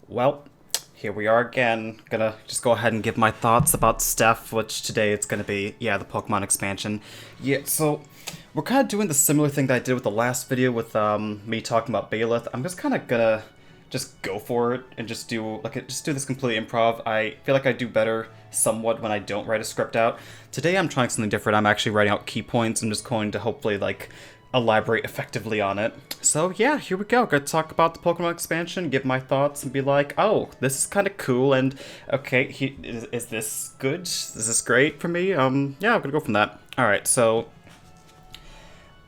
Well, here we are again. Gonna just go ahead and give my thoughts about Steph, which today it's gonna be, yeah, the Pokemon expansion. Yeah, so we're kind of doing the similar thing that I did with the last video with me talking about Bayleth. I'm just kind of gonna just go for it and just do this complete improv. I feel like I do better somewhat when I don't write a script out. Today I'm trying something different. I'm actually writing out key points. I'm just going to hopefully elaborate effectively on it. So yeah, here we go. Gonna talk about the Pokemon expansion, give my thoughts, and be like, oh, this is kind of cool, and okay, is this good? Is this great for me? Yeah, I'm gonna go from that. All right, so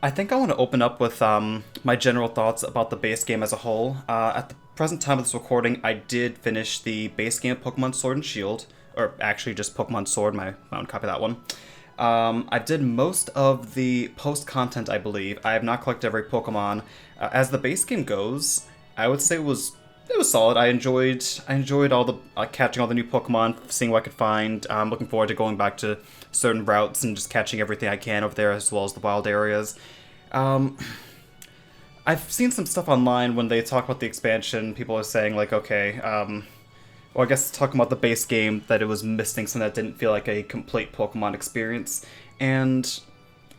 I think I want to open up with my general thoughts about the base game as a whole. At the present time of this recording, I did finish the base game of Pokemon Sword and Shield, or actually just Pokemon Sword, my own copy of that one. I did most of the post content, I believe. I have not collected every Pokemon. As the base game goes, I would say it was solid. I enjoyed all the catching all the new Pokemon, seeing what I could find. I'm looking forward to going back to certain routes and just catching everything I can over there, as well as the wild areas. Um, I've seen some stuff online when they talk about the expansion. People are saying like, okay, well, I guess talking about the base game, that it was missing something that didn't feel like a complete Pokemon experience, and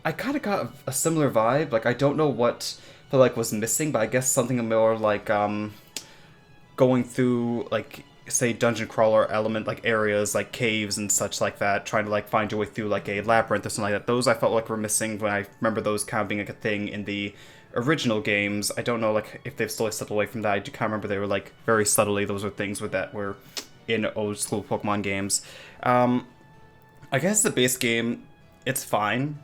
I kind of got a similar vibe. Like, I don't know what was missing, but I guess something more like going through like say dungeon crawler element like areas like caves and such like that, trying to like find your way through like a labyrinth or something like that. Those I felt like were missing when I remember those kind of being like a thing in the original games. I don't know like if they've slowly stepped away from that. I do kind of remember they were like very subtly those were things with that were in old school Pokemon games. I guess the base game, it's fine.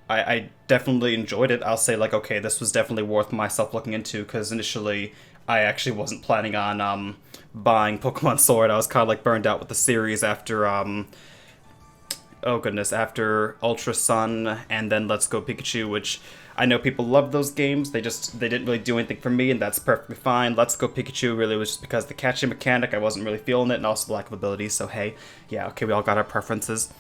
I definitely enjoyed it. I'll say like, okay, this was definitely worth myself looking into, because initially I actually wasn't planning on buying Pokemon Sword. I was kind of like burned out with the series after oh goodness, after Ultra Sun and then Let's Go Pikachu, which I know people love those games. They didn't really do anything for me, and that's perfectly fine. Let's Go Pikachu really was just because the catching mechanic, I wasn't really feeling it, and also the lack of ability. So hey, yeah, okay, we all got our preferences.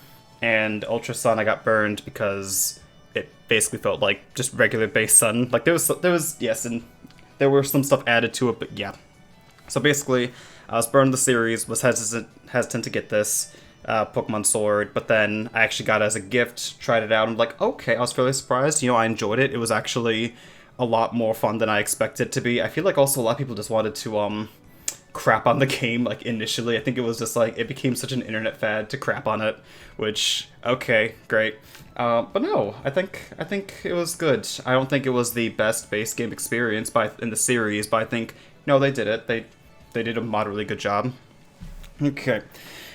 And Ultra Sun, I got burned because it basically felt like just regular base Sun. Like there was yes, and there were some stuff added to it, but yeah. So basically, I was burned the series, was hesitant to get this Pokemon Sword, but then I actually got it as a gift, tried it out, and I'm like, okay, I was fairly surprised. You know, I enjoyed it. It was actually a lot more fun than I expected it to be. I feel like also a lot of people just wanted to crap on the game like initially. I think it was just like it became such an internet fad to crap on it, which okay, great. But no, I think it was good. I don't think it was the best base game experience in the series, but I think no, they did it. They did a moderately good job. Okay.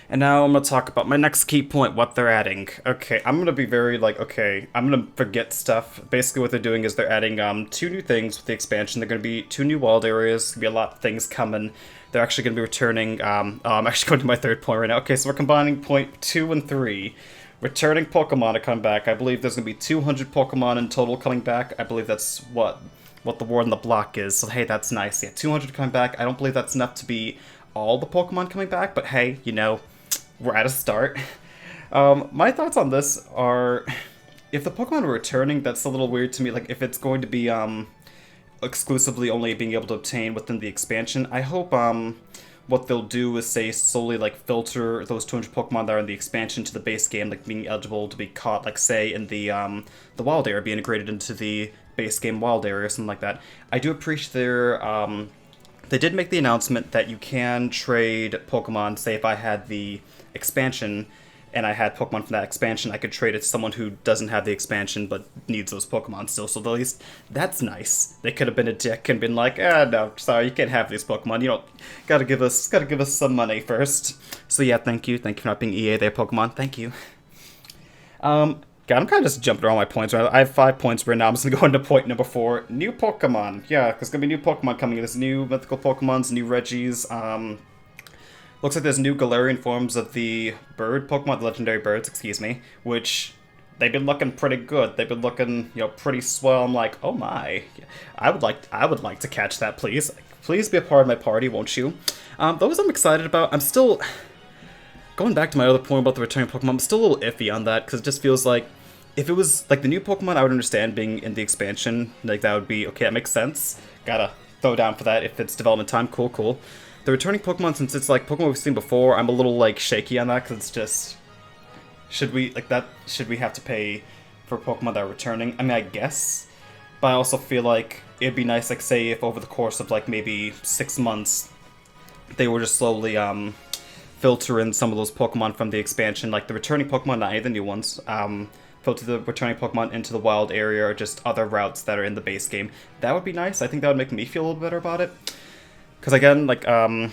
And now I'm going to talk about my next key point, what they're adding. Okay, I'm going to be very, like, okay, I'm going to forget stuff. Basically what they're doing is they're adding two new things with the expansion. They're going to be two new wild areas. There's going to be a lot of things coming. They're actually going to be returning, I'm actually going to my third point right now. Okay, so we're combining point 2 and 3. Returning Pokemon to come back. I believe there's going to be 200 Pokemon in total coming back. I believe that's what the word on the block is. So hey, that's nice. Yeah, 200 coming back. I don't believe that's enough to be all the Pokemon coming back, but hey, you know, we're at a start. My thoughts on this are, if the Pokemon are returning, that's a little weird to me. Like, if it's going to be exclusively only being able to obtain within the expansion, I hope what they'll do is say solely like filter those 200 Pokemon that are in the expansion to the base game, like being eligible to be caught, like say in the wild area, be integrated into the base game wild area or something like that. I do appreciate they did make the announcement that you can trade Pokemon. Say if I had the expansion and I had Pokemon from that expansion, I could trade it to someone who doesn't have the expansion but needs those Pokemon still. So at least that's nice. They could have been a dick and been like, no, sorry, you can't have these Pokemon. You don't gotta give us some money first. So yeah, thank you for not being EA there, Pokemon. Thank you. God, I'm kind of just jumping around my points. Right? I have 5 points right now. I'm just going to go into point number 4. New Pokemon. Yeah, because there's going to be new Pokemon coming. There's new mythical Pokemons, new Regis. Looks like there's new Galarian forms of the bird Pokemon, the legendary birds, excuse me, which they've been looking pretty good. They've been looking, you know, pretty swell. I'm like, oh my, I would like to catch that, please. Please be a part of my party, won't you? Those I'm excited about. I'm still going back to my other point about the returning Pokemon. I'm still a little iffy on that because it just feels like if it was like the new Pokemon, I would understand being in the expansion. Like that would be okay. That makes sense. Gotta throw down for that if it's development time. Cool. The returning Pokemon, since it's like Pokemon we've seen before, I'm a little like shaky on that because it's just, should we have to pay for Pokemon that are returning? I mean, I guess, but I also feel like it'd be nice, like, say if over the course of like maybe 6 months they were just slowly filter in some of those Pokemon from the expansion, like the returning Pokemon, not any of the new ones. Filter the returning Pokemon into the wild area or just other routes that are in the base game. That would be nice. I think that would make me feel a little better about it. Because again, like, I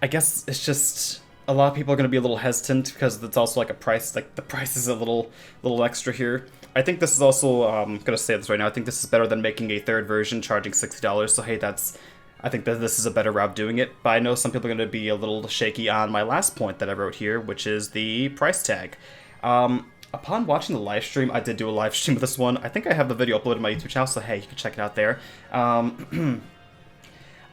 guess it's just a lot of people are going to be a little hesitant because it's also like a price, like the price is a little extra here. I think this is also, I'm going to say this right now, I think this is better than making a third version charging $60. So hey, I think that this is a better route of doing it. But I know some people are going to be a little shaky on my last point that I wrote here, which is the price tag. Upon watching the live stream, I did do a live stream of this one. I think I have the video uploaded to my YouTube channel, so hey, you can check it out there.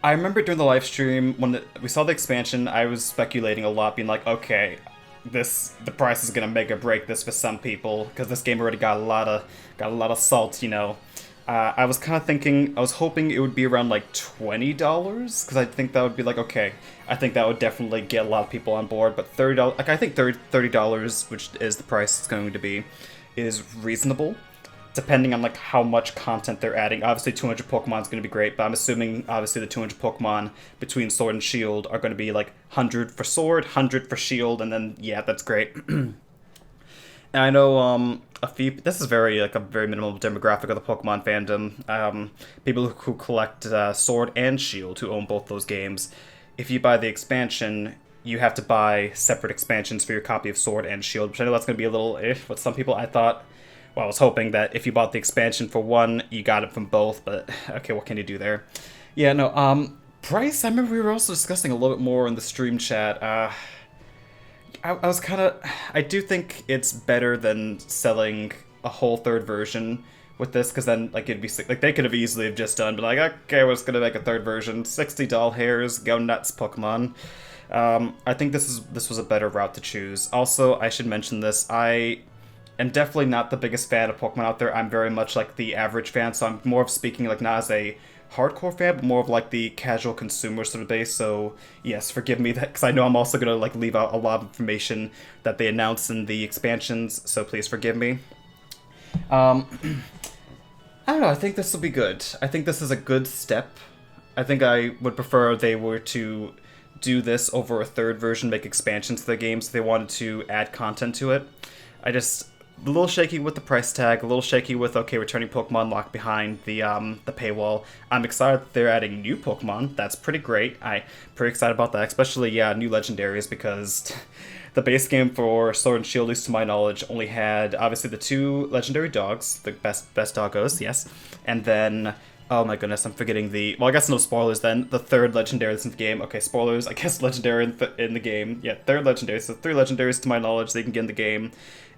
I remember during the live stream, when we saw the expansion, I was speculating a lot, being like, okay, the price is gonna make or break this for some people, because this game already got a lot of salt, you know. I was kind of thinking, I was hoping it would be around like $20, because I think that would be like, okay, I think that would definitely get a lot of people on board, but $30, like I think $30, which is the price it's going to be, is reasonable, depending on like how much content they're adding. Obviously 200 Pokemon is going to be great, but I'm assuming obviously the 200 Pokemon between Sword and Shield are going to be like 100 for Sword, 100 for Shield, and then yeah, that's great. And I know this is a very minimal demographic of the Pokemon fandom. People who collect Sword and Shield, who own both those games. If you buy the expansion, you have to buy separate expansions for your copy of Sword and Shield, which I know that's going to be a little with some people. I was hoping that if you bought the expansion for one, you got it from both, but okay, what can you do there? Yeah, no, price, I remember we were also discussing a little bit more in the stream chat. I do think it's better than selling a whole third version with this, because then, like, it'd be, like, they could have easily have just done, but like, okay, we're just gonna make a third version, 60 doll hairs, go nuts, Pokemon. I think this was a better route to choose. Also, I should mention this, I am definitely not the biggest fan of Pokemon out there. I'm very much like the average fan, so I'm more of speaking like not as a hardcore fan, but more of like the casual consumer sort of base. So yes, forgive me that, because I know I'm also gonna like leave out a lot of information that they announced in the expansions. So please forgive me. I don't know. I think this will be good. I think this is a good step. I think I would prefer they were to do this over a third version, make expansions to the games if they wanted to add content to it. A little shaky with the price tag, a little shaky with, okay, returning Pokemon locked behind the paywall. I'm excited that they're adding new Pokemon. That's pretty great. I'm pretty excited about that, especially, yeah, new legendaries, because the base game for Sword and Shield, at least to my knowledge, only had, obviously, the 2 legendary dogs, the best doggos, yes, and then, oh my goodness, I'm forgetting well, I guess no spoilers then, the 3rd legendary that's in the game. Okay, spoilers, I guess legendary in the game. Yeah, 3rd legendary, so 3 legendaries to my knowledge they can get in the game.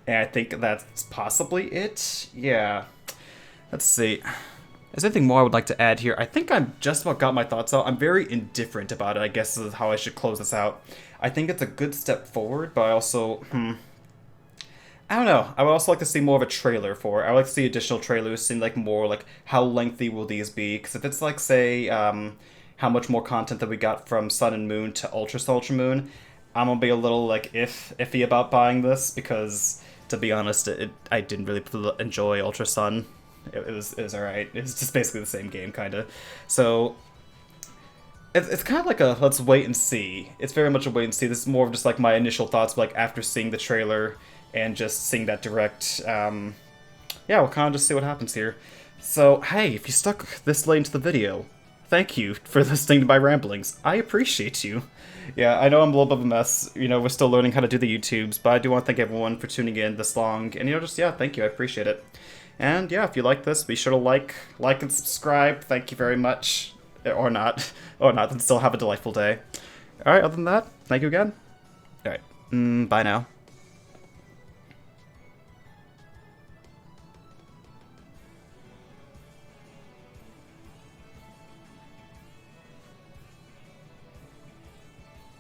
And I think that's possibly it. Yeah. Let's see. Is there anything more I would like to add here? I think I've just about got my thoughts out. I'm very indifferent about it, I guess is how I should close this out. I think it's a good step forward, but I also, I don't know. I would also like to see more of a trailer for it. I would like to see additional trailers, seeing like more like how lengthy will these be? Because if it's like, say, how much more content that we got from Sun and Moon to Ultra Sun, Ultra Moon, I'm gonna be a little like iffy about buying this, because to be honest, I didn't really enjoy Ultra Sun. It was alright. It was just basically the same game, kind of. So it's kind of like a let's wait and see. It's very much a wait and see. This is more of just like my initial thoughts, but like after seeing the trailer and just seeing that direct. Yeah, we'll kind of just see what happens here. So hey, if you stuck this late into the video, thank you for listening to my ramblings. I appreciate you. Yeah, I know I'm a little bit of a mess. You know, we're still learning how to do the YouTubes, but I do want to thank everyone for tuning in this long. And, you know, just, yeah, thank you. I appreciate it. And, yeah, if you like this, be sure to like and subscribe. Thank you very much. Or not. Then still have a delightful day. Alright, other than that, thank you again. Alright, bye now.